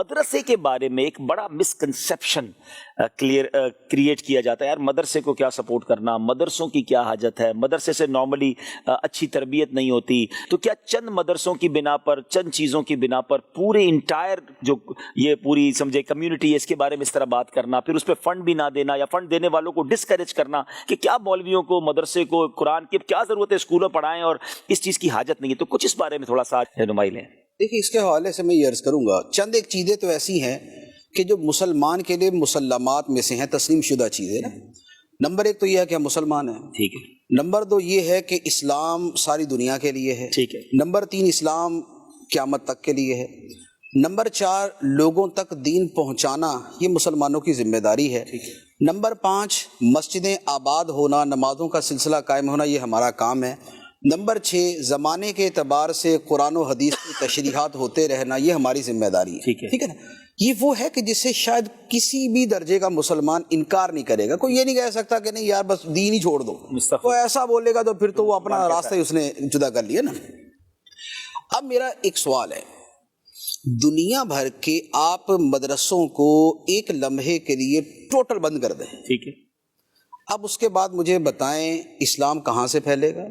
मदरसे के बारे में एक बड़ा मिसकंसेप्शन क्रिएट किया जाता है, यार मदरसे को क्या सपोर्ट करना, मदरसों की क्या हाजत है, मदरसे से नॉर्मली अच्छी तरबियत नहीं होती, तो क्या चंद मदरसों की बिना पर, चंद चीज़ों की बिना पर पूरे इंटायर जो ये पूरी समझे कम्युनिटी है इसके बारे में इस तरह बात करना, फिर उस पर फंड भी ना देना या फंड देने वालों को डिस्करेज करना कि क्या मौलवियों को मदरसे को कुरान की क्या ज़रूरत है, स्कूलों पढ़ाएं और इस चीज़ की हाजत नहीं है। तो कुछ इस बारे में थोड़ा सा रहनुमाई लें। देखिए, इसके हवाले से मैं ये अर्ज़ करूँगा, चंद एक चीज़ें तो ऐसी हैं कि जो मुसलमान के लिए मुसल्लमात में से हैं, तस्लीम शुदा चीज़ें ना। नंबर एक तो ये है कि हम मुसलमान हैं, ठीक है। नंबर दो ये है कि इस्लाम सारी दुनिया के लिए है, ठीक है। नंबर तीन, इस्लाम क़यामत तक के लिए है। नंबर चार, लोगों तक दीन पहुँचाना ये मुसलमानों की जिम्मेदारी है, ठीक है। नंबर पाँच, मस्जिदें आबाद होना, नमाज़ों का सिलसिला कायम होना ये हमारा काम है। नंबर 6, ज़माने के एतबार से कुरान और हदीस की तशरीहात होते रहना ये हमारी जिम्मेदारी है, ठीक है ना। ये वो है कि जिससे शायद किसी भी दर्जे का मुसलमान इनकार नहीं करेगा। कोई ये नहीं कह सकता कि नहीं यार बस दीन ही छोड़ दो, वो ऐसा बोलेगा तो फिर तो वो अपना रास्ता ही उसने जुदा कर लिया ना। अब मेरा एक सवाल है, दुनिया भर के आप मदरसों को एक लम्हे के लिए टोटल बंद कर दें, ठीक है। अब उसके बाद मुझे बताएं इस्लाम कहाँ से फैलेगा,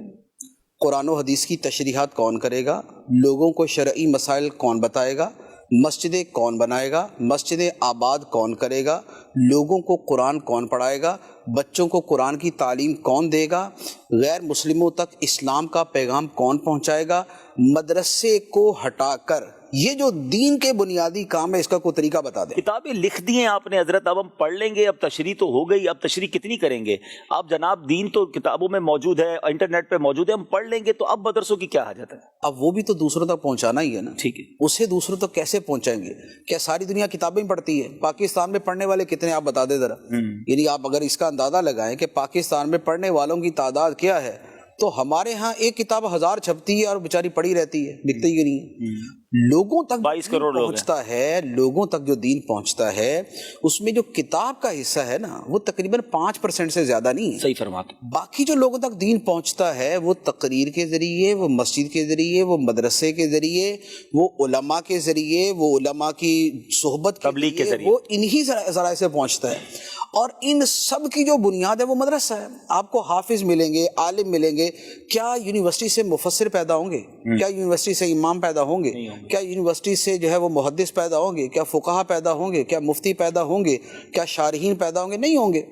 कुरान और हदीस की तशरीहात कौन करेगा, लोगों को शरई मसाइल कौन बताएगा, मस्जिदें कौन बनाएगा, मस्जिदें आबाद कौन करेगा, लोगों को कुरान कौन पढ़ाएगा, बच्चों को कुरान की तालीम कौन देगा, गैर मुस्लिमों तक इस्लाम का पैगाम कौन पहुंचाएगा। मदरसे को हटाकर ये जो दीन के बुनियादी काम है इसका कोई तरीका बता दें। किताबें लिख दी हैं आपने हजरत, अब हम पढ़ लेंगे, अब तशरीह तो हो गई, अब तशरीह कितनी करेंगे आप जनाब, दीन तो किताबों में मौजूद है, इंटरनेट पे मौजूद है, हम पढ़ लेंगे, तो अब मदरसों की क्या हाजत है। अब वो भी तो दूसरों तक पहुंचाना ही है ना, ठीक है। उसे दूसरों तक कैसे पहुंचाएंगे, क्या सारी दुनिया किताबें पढ़ती है? पाकिस्तान में पढ़ने वाले कितने आप बता दे जरा। यानी आप अगर इसका अंदाजा लगाएं कि पाकिस्तान में पढ़ने वालों की तादाद क्या है, तो हमारे यहाँ एक किताब 1000 छपती है और बेचारी पड़ी रहती है, दिखती ही नहीं है। लोगों तक 22 करोड़ पहुंचता है, लोगों तक जो दीन पहुंचता है उसमें जो किताब का हिस्सा है ना वो तकरीबन 5% से ज्यादा नहीं है। सही फरमाते। बाकी जो लोगों तक दीन पहुंचता है वो तकरीर के जरिए, वो मस्जिद के जरिए, वो मदरसे के जरिए, वो उलमा के जरिए, वो उलमा की सोहबत के जरिए, वो इन्हीं जराए से पहुंचता है। और इन सब की जो बुनियाद है वो मदरसा है। आपको हाफिज मिलेंगे, आलिम मिलेंगे, क्या यूनिवर्सिटी से मुफस्सिर पैदा होंगे, क्या यूनिवर्सिटी से इमाम पैदा होंगे, क्या यूनिवर्सिटी से जो है वो मुहद्दिस पैदा होंगे, क्या फुकाहा पैदा होंगे, क्या मुफ्ती पैदा होंगे, क्या शारहीन पैदा होंगे? नहीं होंगे।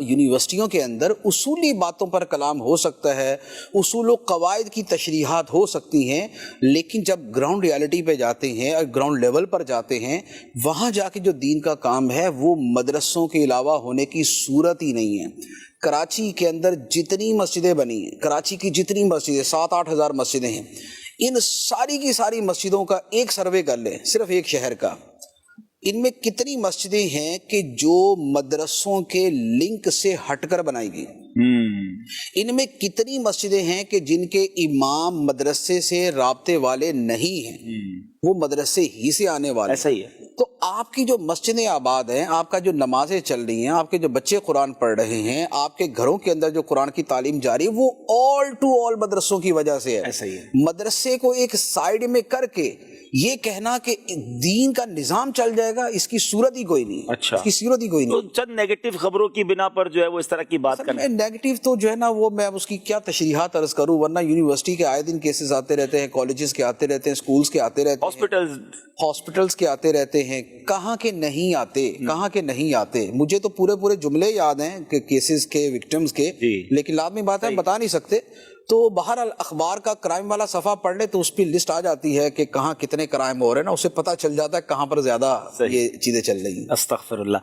यूनिवर्सिटियों के अंदर उसूली बातों पर कलाम हो सकता है, उसूल व कवायद की तशरीहात हो सकती हैं, लेकिन जब ग्राउंड रियलिटी पे जाते हैं और ग्राउंड लेवल पर जाते हैं, वहाँ जाके जो दीन का काम है वो मदरसों के अलावा होने की सूरत ही नहीं है। कराची के अंदर जितनी मस्जिदें बनी हैं, कराची की जितनी मस्जिदें 7-8 हज़ार मस्जिदें हैं, इन सारी की सारी मस्जिदों का एक सर्वे कर लें, सिर्फ एक शहर का, इनमें कितनी मस्जिदें हैं कि जो मदरसों के लिंक से हटकर बनाई गई। इनमें कितनी मस्जिदें हैं कि जिनके इमाम मदरसे से राब्ते वाले नहीं हैं, वो मदरसे ही से आने वाले। ऐसा ही है। तो आपकी जो मस्जिदें आबाद हैं, आपका जो नमाजें चल रही हैं, आपके जो बच्चे कुरान पढ़ रहे हैं, आपके घरों के अंदर जो कुरान की तालीम जारी है, वो ऑल टू ऑल मदरसों की वजह से है। ऐसा ही है। मदरसे को एक साइड में करके ये कहना कि दीन का निजाम चल जाएगा, इसकी सूरत ही कोई नहीं। अच्छा, इसकी सूरत ही कोई नहीं। तो चंद नेगेटिव खबरों की बिना पर जो है वो इस तरह की बात करना, नेगेटिव तो जो है ना वो मैं उसकी क्या तशरीहात अर्ज करूं, वरना यूनिवर्सिटी के आए दिन केसेस आते रहते हैं, कॉलेजेस के आते रहते हैं, स्कूल्स के आते रहते हैं, हॉस्पिटल्स के आते रहते हैं, कहाँ के नहीं आते, कहाँ के नहीं आते। मुझे तो पूरे पूरे जुमले याद हैं कि केसेस के, विक्टिम्स के, लेकिन लाजमी बात है बता नहीं सकते। तो बहरहाल अखबार का क्राइम वाला सफ़ा पढ़ ले तो उस पर लिस्ट आ जाती है कि कहाँ कितने क्राइम हो रहे हैं ना, उससे पता चल जाता है कहाँ पर ज़्यादा ये चीज़ें चल रही हैं। अस्तगफिरुल्लाह।